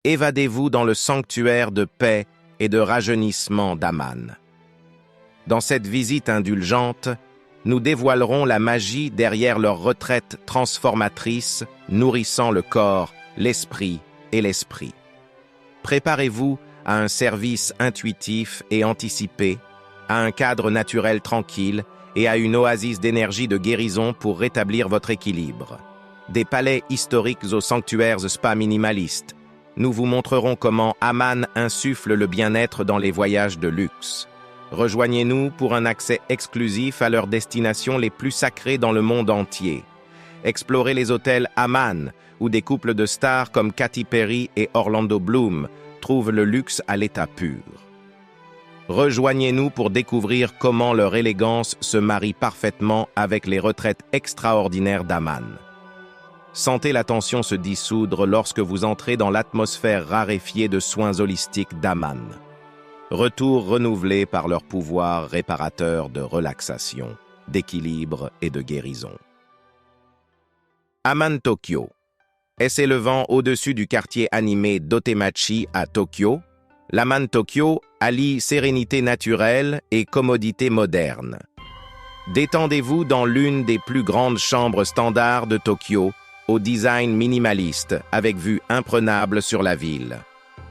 évadez-vous dans le sanctuaire de paix et de rajeunissement d'Aman. Dans cette visite indulgente, nous dévoilerons la magie derrière leur retraite transformatrice, nourrissant le corps, l'esprit et l'esprit. Préparez-vous à un service intuitif et anticipé, à un cadre naturel tranquille et à une oasis d'énergie de guérison pour rétablir votre équilibre. Des palais historiques aux sanctuaires spa minimalistes, nous vous montrerons comment Aman insuffle le bien-être dans les voyages de luxe. Rejoignez-nous pour un accès exclusif à leurs destinations les plus sacrées dans le monde entier. Explorez les hôtels Aman, où des couples de stars comme Katy Perry et Orlando Bloom trouvent le luxe à l'état pur. Rejoignez-nous pour découvrir comment leur élégance se marie parfaitement avec les retraites extraordinaires d'Aman. Sentez la tension se dissoudre lorsque vous entrez dans l'atmosphère raréfiée de soins holistiques d'Aman. Retour renouvelé par leur pouvoir réparateur de relaxation, d'équilibre et de guérison. Aman Tokyo. S'élevant au-dessus du quartier animé d'Otemachi à Tokyo, l'Aman Tokyo allie sérénité naturelle et commodité moderne. Détendez-vous dans l'une des plus grandes chambres standards de Tokyo, au design minimaliste, avec vue imprenable sur la ville.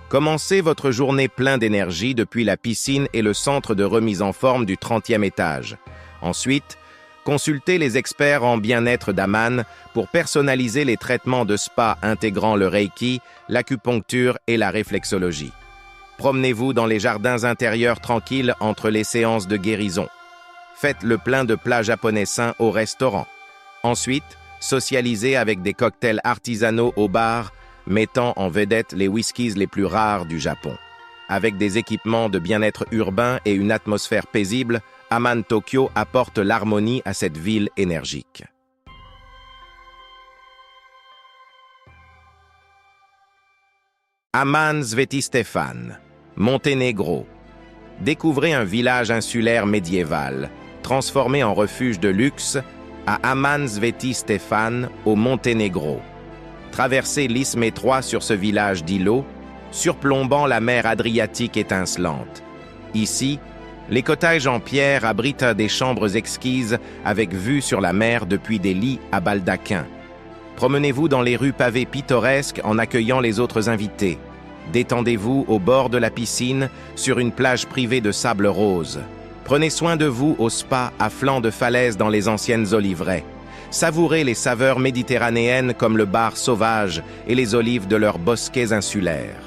Commencez votre journée plein d'énergie depuis la piscine et le centre de remise en forme du 30e étage. Ensuite, consultez les experts en bien-être d'Aman pour personnaliser les traitements de spa intégrant le Reiki, l'acupuncture et la réflexologie. Promenez-vous dans les jardins intérieurs tranquilles entre les séances de guérison. Faites le plein de plats japonais sains au restaurant. Ensuite, socialisez avec des cocktails artisanaux au bar, mettant en vedette les whiskies les plus rares du Japon. Avec des équipements de bien-être urbain et une atmosphère paisible, Aman Tokyo apporte l'harmonie à cette ville énergique. Aman Sveti Stefan, Monténégro. Découvrez un village insulaire médiéval, transformé en refuge de luxe, à Aman Sveti Stefan, au Monténégro. Traversez l'isthme étroit sur ce village d'îlots, surplombant la mer Adriatique étincelante. Ici, les cottages en pierre abritent des chambres exquises avec vue sur la mer depuis des lits à baldaquin. Promenez-vous dans les rues pavées pittoresques en accueillant les autres invités. Détendez-vous au bord de la piscine sur une plage privée de sable rose. Prenez soin de vous au spa à flanc de falaise dans les anciennes oliveraies. Savourez les saveurs méditerranéennes comme le bar sauvage et les olives de leurs bosquets insulaires.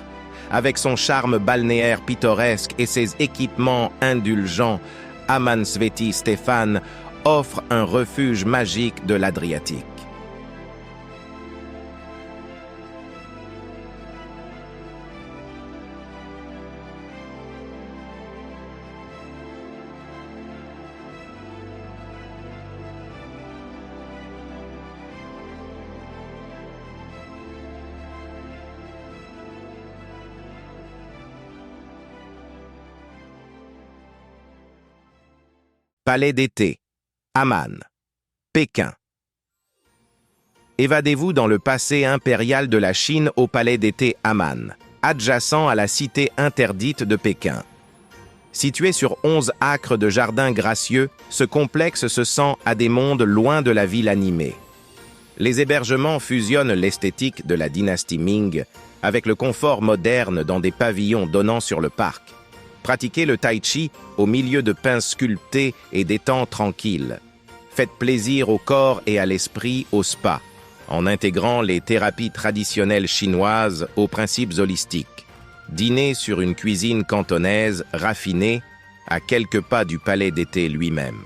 Avec son charme balnéaire pittoresque et ses équipements indulgents, Aman Sveti Stefan offre un refuge magique de l'Adriatique. Palais d'été, Aman, Pékin. Évadez-vous dans le passé impérial de la Chine au palais d'été Aman, adjacent à la cité interdite de Pékin. Situé sur 11 acres de jardins gracieux, ce complexe se sent à des mondes loin de la ville animée. Les hébergements fusionnent l'esthétique de la dynastie Ming avec le confort moderne dans des pavillons donnant sur le parc. Pratiquez le tai chi au milieu de pins sculptés et d'étangs tranquilles. Faites plaisir au corps et à l'esprit au spa, en intégrant les thérapies traditionnelles chinoises aux principes holistiques. Dînez sur une cuisine cantonaise raffinée à quelques pas du palais d'été lui-même.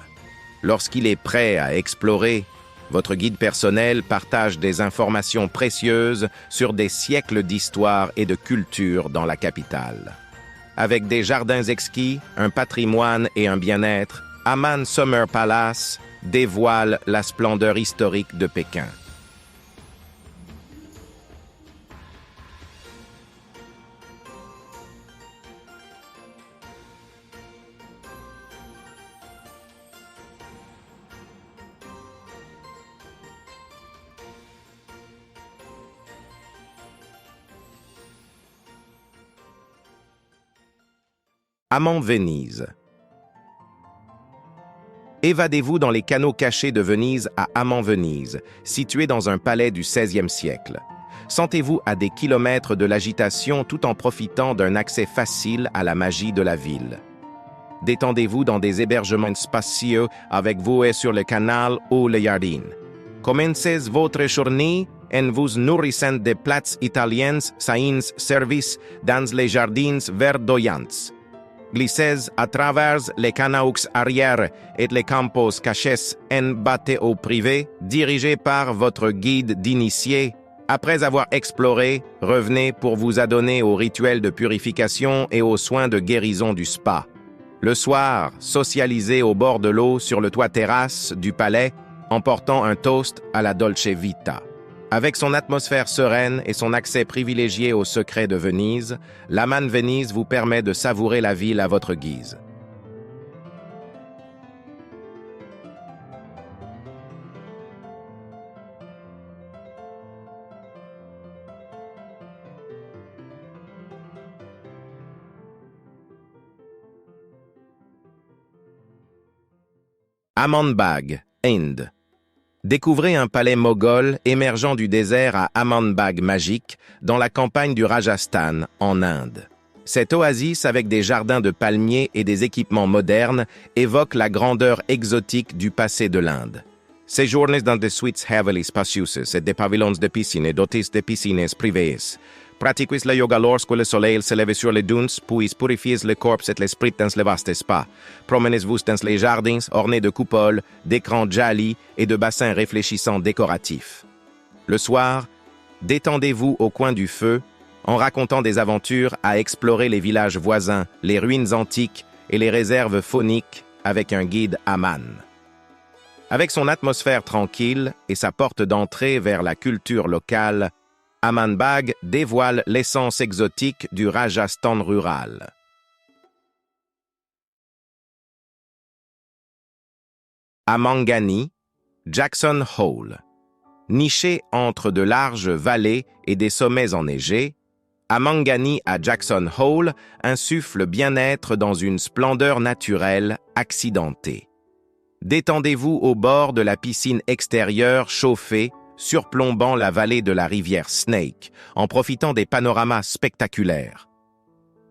Lorsqu'il est prêt à explorer, votre guide personnel partage des informations précieuses sur des siècles d'histoire et de culture dans la capitale. Avec des jardins exquis, un patrimoine et un bien-être, Aman Summer Palace dévoile la splendeur historique de Pékin. Amman Venise. Évadez-vous dans les canaux cachés de Venise à Amman Venise, situé dans un palais du XVIe siècle. Sentez-vous à des kilomètres de l'agitation tout en profitant d'un accès facile à la magie de la ville. Détendez-vous dans des hébergements spacieux avec vue sur le canal ou les jardins. Commencez votre journée en vous nourrissant de plats italiens sains services dans les jardins verdoyants. Glissez à travers les canaux arrière et les campos cachés en bateau privé dirigé par votre guide d'initié. Après avoir exploré, revenez pour vous adonner aux rituels de purification et aux soins de guérison du spa. Le soir, socialisez au bord de l'eau sur le toit terrasse du palais en portant un toast à la Dolce Vita. Avec son atmosphère sereine et son accès privilégié aux secrets de Venise, l'Amman Venise vous permet de savourer la ville à votre guise. Aman Bagh, Inde. Découvrez un palais moghol émergeant du désert à Aman Bagh magique, dans la campagne du Rajasthan, en Inde. Cette oasis avec des jardins de palmiers et des équipements modernes évoque la grandeur exotique du passé de l'Inde. Séjournez dans des suites heavily spacieuses et des pavillons de piscine dotés de piscines privées. Pratiquez le yoga lorsque le soleil se lève sur les dunes, puis purifiez le corps et l'esprit dans le vaste spa. Promenez-vous dans les jardins ornés de coupoles, d'écrans jalis et de bassins réfléchissants décoratifs. Le soir, détendez-vous au coin du feu en racontant des aventures à explorer les villages voisins, les ruines antiques et les réserves fauniques avec un guide Amman. Avec son atmosphère tranquille et sa porte d'entrée vers la culture locale, Aman Bagh dévoile l'essence exotique du Rajasthan rural. À Mangani, Jackson Hole. Niché entre de larges vallées et des sommets enneigés, Mangani à Jackson Hole insuffle bien-être dans une splendeur naturelle accidentée. Détendez-vous au bord de la piscine extérieure chauffée, surplombant la vallée de la rivière Snake, en profitant des panoramas spectaculaires.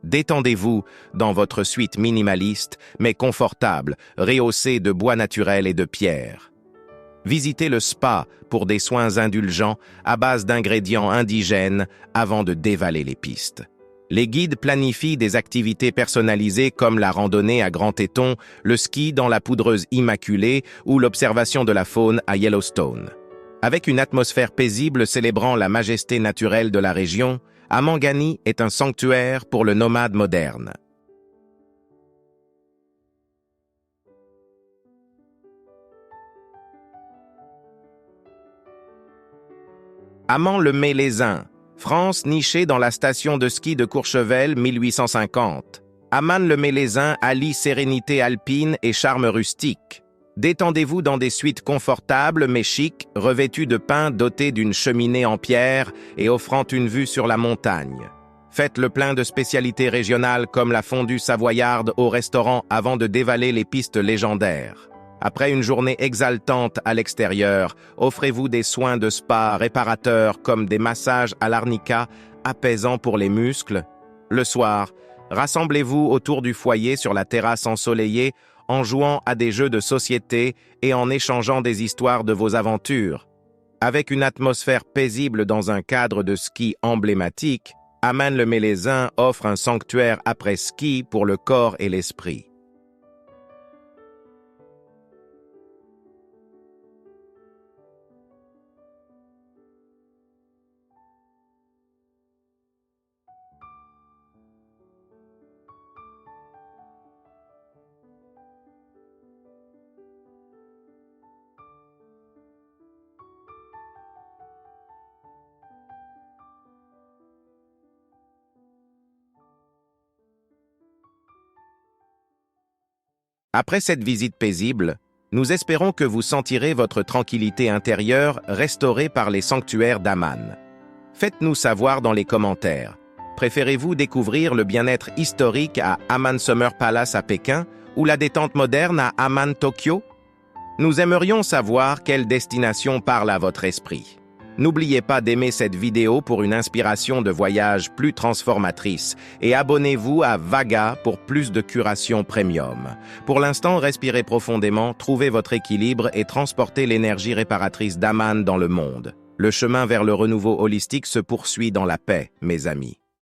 Détendez-vous dans votre suite minimaliste, mais confortable, rehaussée de bois naturel et de pierre. Visitez le spa pour des soins indulgents à base d'ingrédients indigènes avant de dévaler les pistes. Les guides planifient des activités personnalisées comme la randonnée à Grand Teton, le ski dans la Poudreuse Immaculée ou l'observation de la faune à Yellowstone. Avec une atmosphère paisible célébrant la majesté naturelle de la région, Mangani est un sanctuaire pour le nomade moderne. Amman-le-Mélezin, France nichée dans la station de ski de Courchevel 1850. Amman-le-Mélezin allie sérénité alpine et charme rustique. Détendez-vous dans des suites confortables mais chics, revêtues de pins dotés d'une cheminée en pierre et offrant une vue sur la montagne. Faites le plein de spécialités régionales comme la fondue savoyarde au restaurant avant de dévaler les pistes légendaires. Après une journée exaltante à l'extérieur, offrez-vous des soins de spa réparateurs comme des massages à l'arnica, apaisants pour les muscles. Le soir, rassemblez-vous autour du foyer sur la terrasse ensoleillée en jouant à des jeux de société et en échangeant des histoires de vos aventures. Avec une atmosphère paisible dans un cadre de ski emblématique, Amman-le-Mélezin offre un sanctuaire après-ski pour le corps et l'esprit. Après cette visite paisible, nous espérons que vous sentirez votre tranquillité intérieure restaurée par les sanctuaires d'Amman. Faites-nous savoir dans les commentaires. Préférez-vous découvrir le bien-être historique à Aman Summer Palace à Pékin ou la détente moderne à Aman Tokyo? Nous aimerions savoir quelle destination parle à votre esprit. N'oubliez pas d'aimer cette vidéo pour une inspiration de voyage plus transformatrice et abonnez-vous à Vaga pour plus de curation premium. Pour l'instant, respirez profondément, trouvez votre équilibre et transportez l'énergie réparatrice d'Aman dans le monde. Le chemin vers le renouveau holistique se poursuit dans la paix, mes amis.